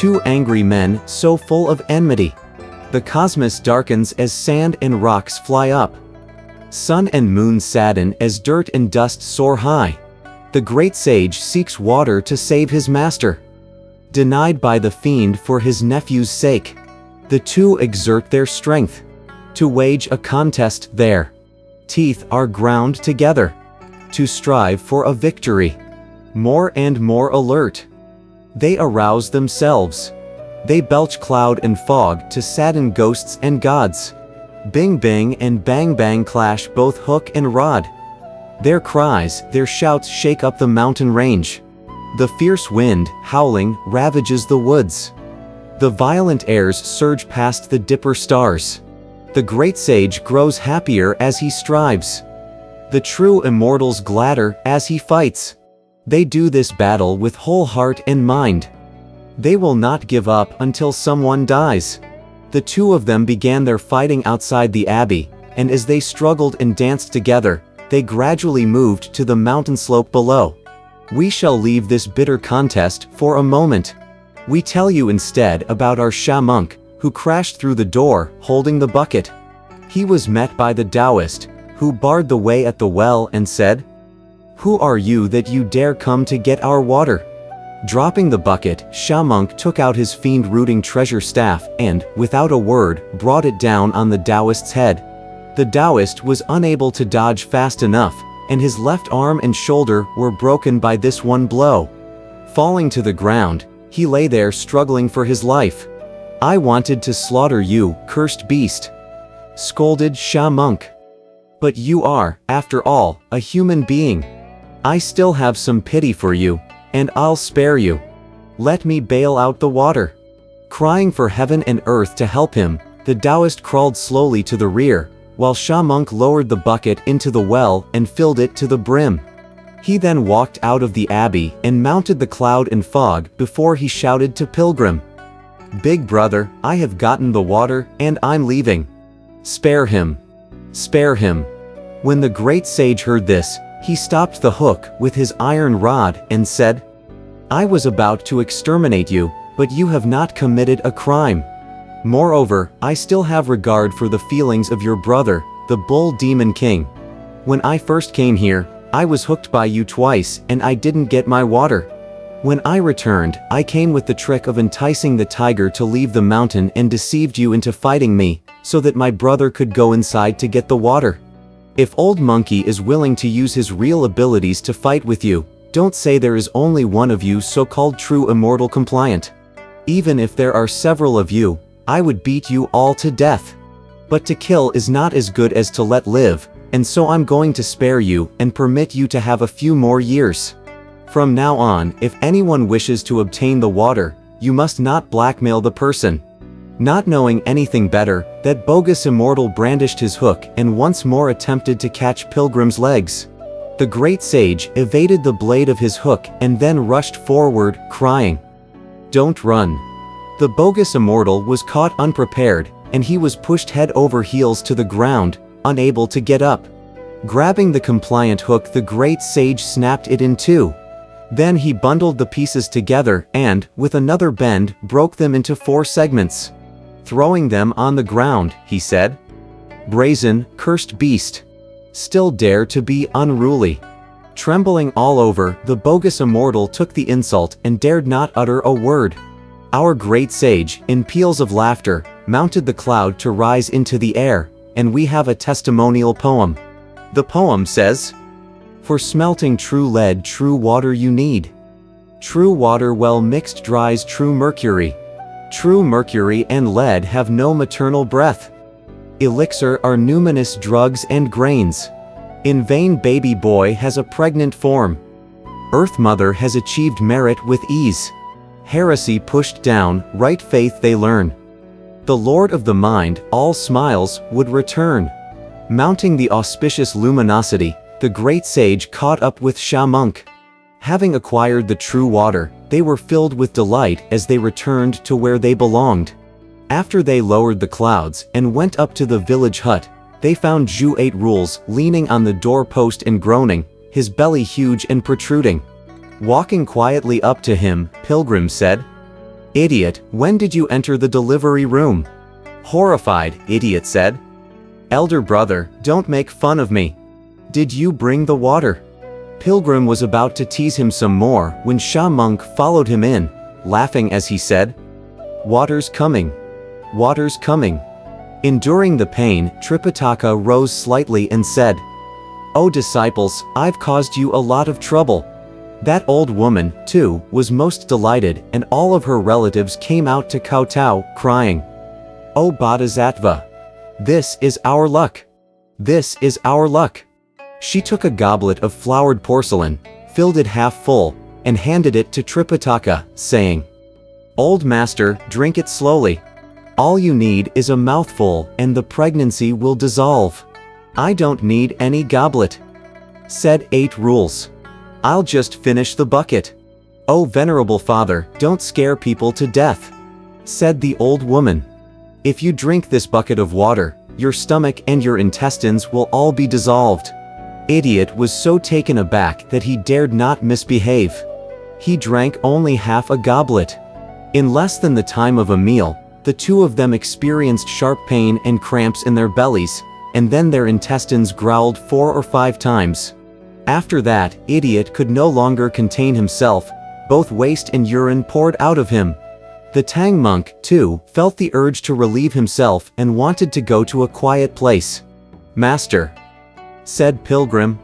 two angry men so full of enmity. The cosmos darkens as sand and rocks fly up. Sun and moon sadden as dirt and dust soar high. The great sage seeks water to save his master. Denied by the fiend for his nephew's sake, the two exert their strength to wage a contest there. Teeth are ground together to strive for a victory. More and more alert, they arouse themselves. They belch cloud and fog to sadden ghosts and gods. Bing bing and bang bang clash both hook and rod. Their cries, their shouts shake up the mountain range. The fierce wind, howling, ravages the woods. The violent airs surge past the dipper stars. The great sage grows happier as he strives. The true immortal's gladder as he fights. They do this battle with whole heart and mind. They will not give up until someone dies. The two of them began their fighting outside the abbey, and as they struggled and danced together, they gradually moved to the mountain slope below. We shall leave this bitter contest for a moment. We tell you instead about our Sha monk, who crashed through the door, holding the bucket. He was met by the Taoist, who barred the way at the well and said, "Who are you that you dare come to get our water?" Dropping the bucket, Sha monk took out his fiend-rooting treasure staff and, without a word, brought it down on the Taoist's head. The Taoist was unable to dodge fast enough, and his left arm and shoulder were broken by this one blow. Falling to the ground, he lay there struggling for his life. "I wanted to slaughter you, cursed beast," scolded Sha monk. "But you are, after all, a human being. I still have some pity for you, and I'll spare you. Let me bail out the water." Crying for heaven and earth to help him, the Taoist crawled slowly to the rear, while Sha monk lowered the bucket into the well and filled it to the brim. He then walked out of the abbey and mounted the cloud and fog before he shouted to Pilgrim, "Big brother, I have gotten the water, and I'm leaving. Spare him. Spare him." When the great sage heard this, he stopped the hook with his iron rod and said, "I was about to exterminate you, but you have not committed a crime. Moreover, I still have regard for the feelings of your brother, the Bull Demon King. When I first came here, I was hooked by you twice, and I didn't get my water. When I returned, I came with the trick of enticing the tiger to leave the mountain and deceived you into fighting me, so that my brother could go inside to get the water. If Old Monkey is willing to use his real abilities to fight with you, don't say there is only one of you so-called true immortal compliant. Even if there are several of you, I would beat you all to death. But to kill is not as good as to let live, and so I'm going to spare you and permit you to have a few more years. From now on, if anyone wishes to obtain the water, you must not blackmail the person." Not knowing anything better, that bogus immortal brandished his hook and once more attempted to catch Pilgrim's legs. The great sage evaded the blade of his hook and then rushed forward, crying, "Don't run." The bogus immortal was caught unprepared, and he was pushed head over heels to the ground, unable to get up. Grabbing the compliant hook, the great sage snapped it in two. Then he bundled the pieces together and, with another bend, broke them into 4 segments. Throwing them on the ground, he said, "Brazen, cursed beast. Still dare to be unruly." Trembling all over, the bogus immortal took the insult and dared not utter a word. Our great sage, in peals of laughter, mounted the cloud to rise into the air, and we have a testimonial poem. The poem says, "For smelting true lead, true water you need. True water well mixed dries true mercury. True mercury and lead have no maternal breath. Elixir are numinous drugs and grains. In vain baby boy has a pregnant form. Earth mother has achieved merit with ease. Heresy pushed down, right faith they learn. The Lord of the mind, all smiles, would return." Mounting the auspicious luminosity, the great sage caught up with Sha monk. Having acquired the true water, they were filled with delight as they returned to where they belonged. After they lowered the clouds and went up to the village hut, they found Zhu 8 Rules leaning on the doorpost and groaning, his belly huge and protruding. Walking quietly up to him, Pilgrim said, Idiot, when did you enter the delivery room? Horrified, Idiot said. Elder brother, don't make fun of me. Did you bring the water? Pilgrim was about to tease him some more when Sha Monk followed him in, laughing as he said, Water's coming. Water's coming. Enduring the pain, Tripitaka rose slightly and said, Oh disciples, I've caused you a lot of trouble. That old woman, too, was most delighted, and all of her relatives came out to kowtow, crying, Oh Bodhisattva! This is our luck! This is our luck! She took a goblet of flowered porcelain, filled it half full, and handed it to Tripitaka, saying, Old master, drink it slowly. All you need is a mouthful and the pregnancy will dissolve. I don't need any goblet. Said 8 Rules. I'll just finish the bucket. Oh venerable father, don't scare people to death. Said the old woman. If you drink this bucket of water, your stomach and your intestines will all be dissolved. Idiot was so taken aback that he dared not misbehave. He drank only half a goblet. In less than the time of a meal, the two of them experienced sharp pain and cramps in their bellies, and then their intestines growled 4 or 5 times. After that, Idiot could no longer contain himself, both waste and urine poured out of him. The Tang monk, too, felt the urge to relieve himself and wanted to go to a quiet place. Master, said Pilgrim,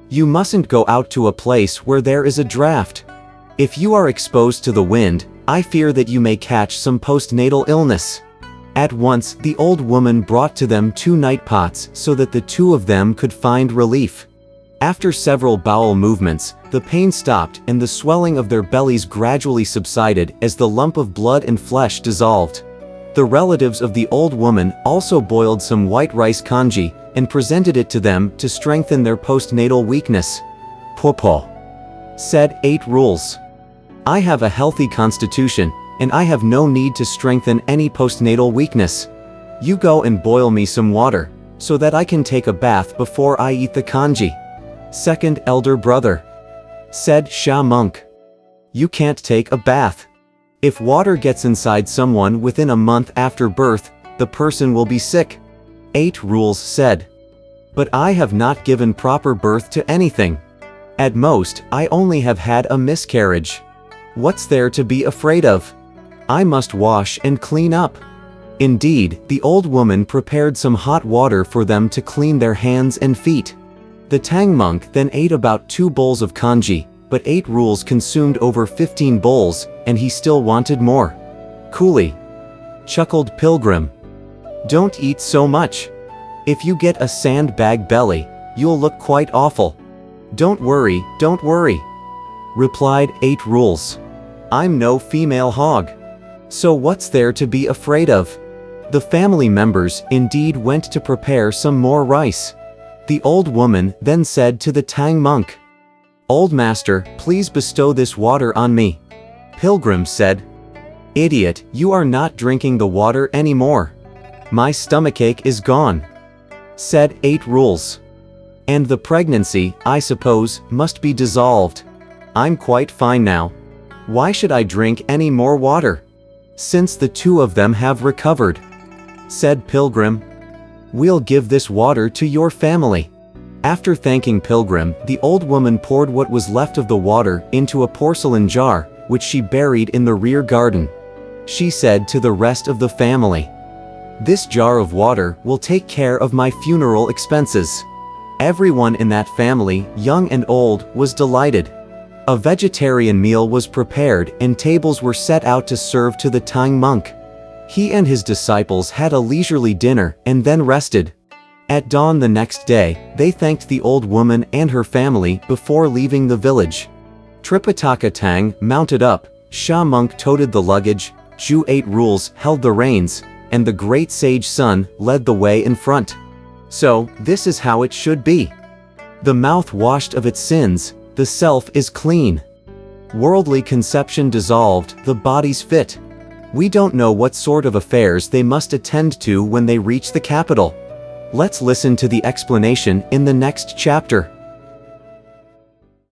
you mustn't go out to a place where there is a draft. If you are exposed to the wind, I fear that you may catch some postnatal illness. At once, the old woman brought to them 2 night pots so that the two of them could find relief. After several bowel movements, the pain stopped and the swelling of their bellies gradually subsided as the lump of blood and flesh dissolved. The relatives of the old woman also boiled some white rice congee and presented it to them to strengthen their postnatal weakness. Popo, said 8 Rules. I have a healthy constitution, and I have no need to strengthen any postnatal weakness. You go and boil me some water, so that I can take a bath before I eat the congee. Second elder brother, said Sha Monk. You can't take a bath. If water gets inside someone within a month after birth, the person will be sick. 8 Rules said. But I have not given proper birth to anything. At most, I only have had a miscarriage. What's there to be afraid of? I must wash and clean up. Indeed, the old woman prepared some hot water for them to clean their hands and feet. The Tang monk then ate about 2 bowls of congee, but 8 Rules consumed over 15 bowls, and he still wanted more. Coolly, chuckled Pilgrim. Don't eat so much. If you get a sandbag belly, you'll look quite awful. Don't worry, replied 8 Rules. I'm no female hog. So what's there to be afraid of? The family members indeed went to prepare some more rice. The old woman then said to the Tang monk, Old master, please bestow this water on me. Pilgrim said, Idiot, you are not drinking the water anymore. My stomachache is gone. Said 8 Rules. And the pregnancy, I suppose, must be dissolved. I'm quite fine now. Why should I drink any more water? Since the two of them have recovered. Said Pilgrim. We'll give this water to your family. After thanking Pilgrim, the old woman poured what was left of the water into a porcelain jar, which she buried in the rear garden. She said to the rest of the family, This jar of water will take care of my funeral expenses. Everyone in that family, young and old, was delighted. A vegetarian meal was prepared and tables were set out to serve to the Tang monk. He and his disciples had a leisurely dinner and then rested. At dawn the next day, they thanked the old woman and her family before leaving the village. Tripitaka Tang mounted up, Sha Monk toted the luggage, Zhu 8 Rules held the reins, and the great sage Sun led the way in front. So, this is how it should be. The mouth washed of its sins, the self is clean. Worldly conception dissolved, the body's fit. We don't know what sort of affairs they must attend to when they reach the capital. Let's listen to the explanation in the next chapter.